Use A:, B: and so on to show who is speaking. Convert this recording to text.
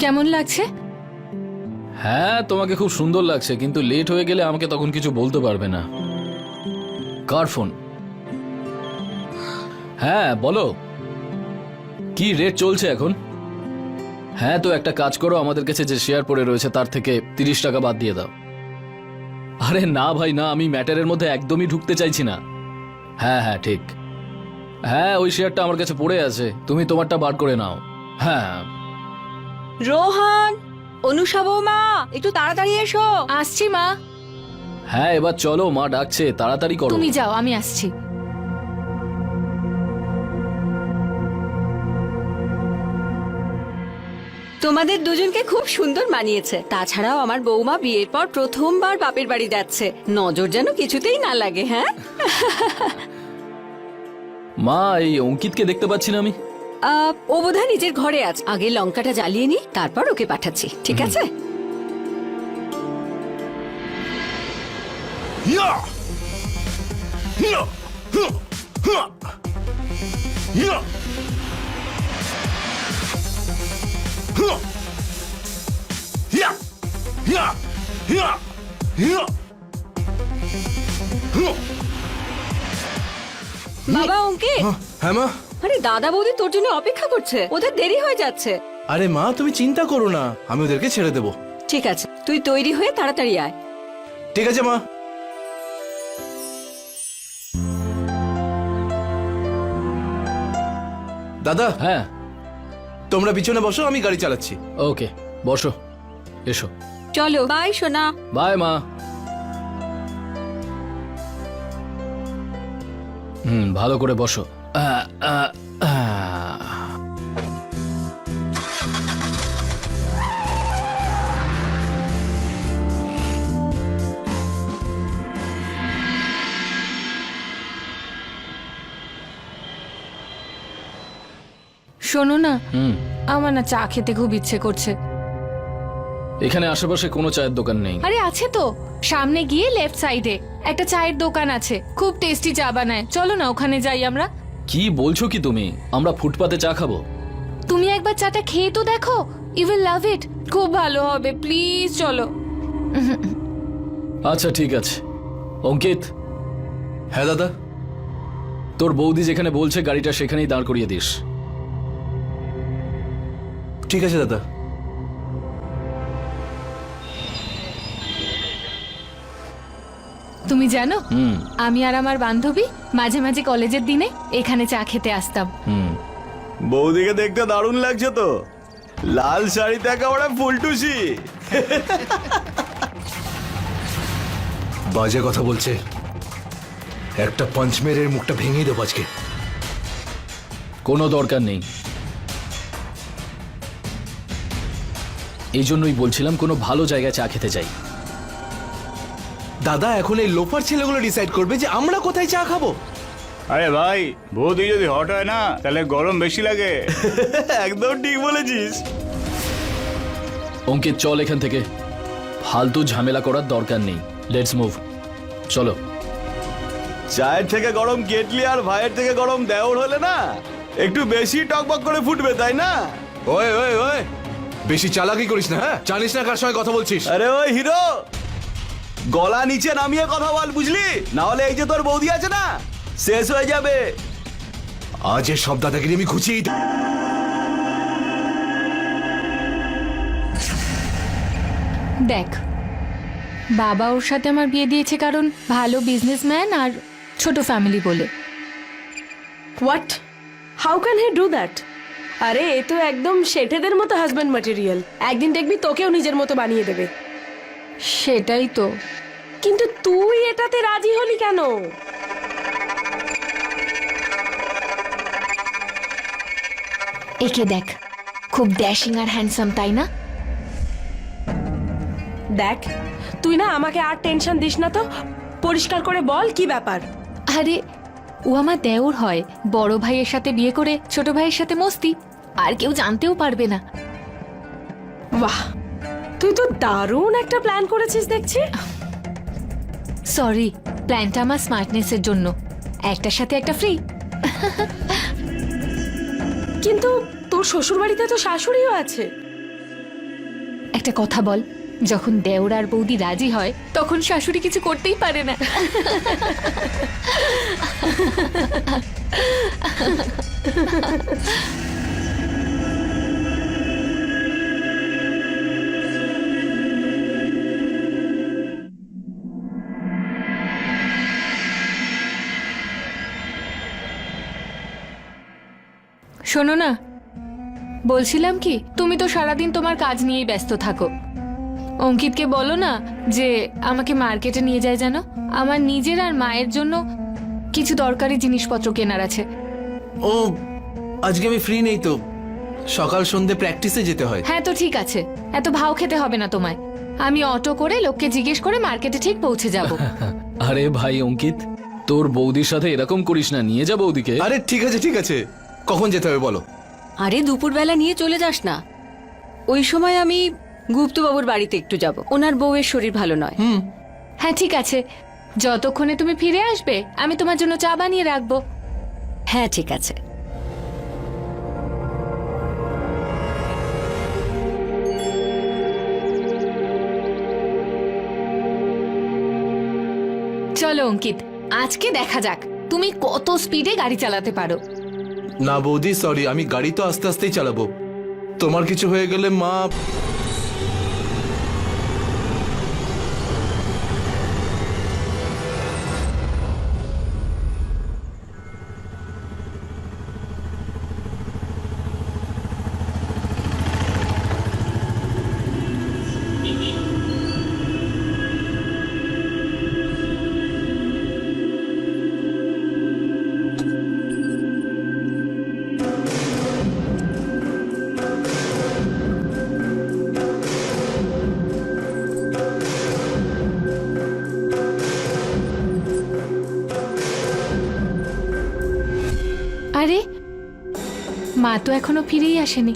A: কেমন লাগছে?
B: হ্যাঁ, তোমাকে খুব সুন্দর লাগছে, কিন্তু লেট হয়ে গেলে আমাকে তখন কিছু বলতে পারবে না। কার ফোন? হ্যাঁ বলো, কি রেট চলছে এখন? হ্যাঁ, তো একটা কাজ করো, আমাদের কাছে যে শেয়ার পড়ে রয়েছে তার থেকে 30 টাকা বাদ দিয়ে দাও। আরে না ভাই না, আমি ম্যাটারের মধ্যে একদমই ঢুকতে চাইছি না। হ্যাঁ হ্যাঁ ঠিক, হ্যাঁ ওই শেয়ারটা আমার কাছে পড়ে আছে, তুমি তোমারটা বার করে নাও। হ্যাঁ
C: রোহন, অনুষা বৌমা, একটু তাড়াতাড়ি এসো।
A: আসছি মা।
B: হ্যাঁ এবার চলো, মা ডাকছে, তাড়াতাড়ি করো।
A: তুমি যাও, আমি আসছি।
C: তোমাদের দুজনকে খুব সুন্দর মানিয়েছে। তাছাড়াও আমার বৌমা বিয়ের পর প্রথমবার বাপের বাড়ি যাচ্ছে, নজর যেন কিছুতেই না লাগে। হ্যাঁ
B: মা, এই অঙ্কিতকে দেখতে পাচ্ছি না আমি।
C: ও বোধহয় নিজের ঘরে আছে। আগে লঙ্কাটা জ্বালিয়ে নি, তারপর ওকে পাঠাচ্ছি, ঠিক আছে? বাবা অঙ্কিত,
D: হ্যাঁ মা।
C: আরে দাদা বৌদি তোর জন্য অপেক্ষা করছে, ওদের দেরি হয়ে যাচ্ছে।
D: আরে মা তুমি চিন্তা করো না, আমি ওদেরকে ছেড়ে দেবো।
C: ঠিক আছে, তুই তৈরি হয়ে তাড়াতাড়ি আয়।
D: ঠিক আছে মা। দাদা
B: হ্যাঁ
D: তোমরা পিছনে বসো, আমি গাড়ি চালাচ্ছি।
B: ওকে, বসো, এসো।
C: চলো, বাই সোনা।
B: বাই মা। ভালো করে বসো।
A: শোনো না,
B: হুম,
A: আমার না চা খেতে খুব ইচ্ছে করছে।
B: এখানে আশেপাশে কোনো চায়ের দোকান নেই।
A: আরে আছে তো, সামনে গিয়ে লেফট সাইডে একটা চায়ের দোকান আছে, খুব টেস্টি চা বানায়। চলো না ওখানে যাই আমরা।
B: কি বলছো কি তুমি? আমরা ফুটপাতে চা খাবো?
A: তুমি একবার চাটা খেয়ে তো দেখো, ইউ উইল লাভ ইট, খুব ভালো হবে, প্লিজ চলো।
B: আচ্ছা ঠিক আছে। অঙ্কিত,
D: হ্যাঁ দাদা।
B: তোর বৌদি যেখানে বলছে গাড়িটা সেখানেই দাঁড় করিয়ে দিস।
D: ঠিক আছে দাদা।
A: তুমি জানো,
B: হুম
A: আমি আর আমার বান্ধবী মাঝে মাঝে কলেজের দিনে এখানে চা খেতে আসতাম।
B: হুম
E: বৌদিকে দেখতে দারুণ লাগছে তো, লাল শাড়িতে একেবারে ফুলটুসি।
D: বাজে কথা বলছে, একটা পাঞ্চ মেরে মুখটা ভেঙে দেবো আজকে।
B: কোনো দরকার নেই, এই জন্যই বলছিলাম কোনো ভালো জায়গায় চা খেতে যাই।
D: দাদা এখন এই লোফার ছেলেগুলো ডিসাইড করবে যে আমরা কোথায় চা খাবো।
E: আরে ভাই, বৌদি যদি হট হয় না তাহলে গরম বেশি লাগে। একদম ঠিক বলেছিস।
B: অঙ্কিত চল এখান থেকে, ফালতু ঝামেলা করার দরকার নেই। লেটস মুভ, চলো।
E: চায়ের থেকে গরম কেটলি আর ভাইয়ের থেকে গরম দেওর হলে না একটু বেশি টকবক করে ফুটবে, তাই না?
D: ওই ওই ওই, বেশি চালাকি করিস না, হ্যাঁ? জানিস না কার সঙ্গে কথা বলছিস।
E: আরে ওই হিরো, গলা নিচে নামিয়ে কথা বল, বুঝলি? না হলে এই যে তোর বৌদি আছে না, শেষ হয়ে যাবে।
D: আজ এর সব দাদাগিরি আমি খুঁচিয়ে
A: দেখ, বাবা ওর সাথে আমার বিয়ে দিয়েছে কারণ ভালো বিজনেসম্যান আর ছোট ফ্যামিলি বলে।
F: What? How can he do that? আরে এ তো একদম শেঠেদের মতো হাজব্যান্ড ম্যাটেরিয়াল। একদিন দেখবি তোকেও নিজের মতো বানিয়ে দেবে।
A: সেটাই তো।
F: কিন্তু তুই এটাতে রাজি হলি কেন?
A: একে দেখ, খুব ড্যাশিং আর হ্যান্ডসাম, তাই না?
F: দেখ, তুই না আমাকে আর টেনশন দিস না তো। পরিষ্কার করে বল কি ব্যাপার।
A: আরে ও আমার দেওর হয়, বড় ভাইয়ের সাথে বিয়ে করে ছোট ভাইয়ের সাথে মস্তি, আর কেউ জানতেও পারবে না।
F: বাহ, তুই তো দারুণ একটা প্ল্যান করেছিস দেখছি।
A: সরি, প্ল্যানটা আমার স্মার্টনেসের জন্য, একটার সাথে একটা ফ্রি।
F: কিন্তু তোর শ্বশুর বাড়িতে তো শাশুড়িও আছে।
A: একটা কথা বল, যখন দেওর আর বৌদি রাজি হয় তখন শাশুড়ি কিছু করতেই পারে না। শোনো না, বলছিলাম কি, তুমি তো সারাদিন তোমার কাজ নিয়েই ব্যস্ত থাকো। অঙ্কিতকে বলো না যে আমাকে মার্কেটে নিয়ে যায়, যেন আমার নিজের আর মায়ের জন্য কিছু দরকারি জিনিসপত্র কেনার আছে।
D: ও আজকে আমি ফ্রি নেই তো, সকাল সন্ধে প্র্যাকটিসে যেতে হয়।
A: হ্যাঁ তো ঠিক আছে, এত ভাও খেতে হবে না তোমায়। আমি অটো করে লোককে জিজ্ঞেস করে মার্কেটে ঠিক পৌঁছে যাব।
B: আরে ভাই অঙ্কিত, তোর বৌদির সাথে এরকম করিস না, নিয়ে যা বৌদিকে।
D: আরে ঠিক আছে ঠিক আছে, কখন যেতে হবে বলো?
C: আরে দুপুরবেলা নিয়ে চলে যাস না, ওই সময় আমি গুপ্তবাবুর বাড়িতে একটু যাব, ওনার বউয়ের শরীর ভালো নয়।
A: হ্যাঁ ঠিক আছে, যতক্ষণে তুমি ফিরে আসবে আমি তোমার জন্য চা বানিয়ে রাখবো।
C: হ্যাঁ ঠিক আছে।
A: চলো অঙ্কিত, আজকে দেখা যাক তুমি কত স্পিডে গাড়ি চালাতে পারো।
D: না বৌদি সরি, আমি গাড়ি তো আস্তে আস্তেই চালাবো। তোমার কিছু হয়ে গেলে মা।
A: আরে মা তো এখনো ফিরেই আসেনি।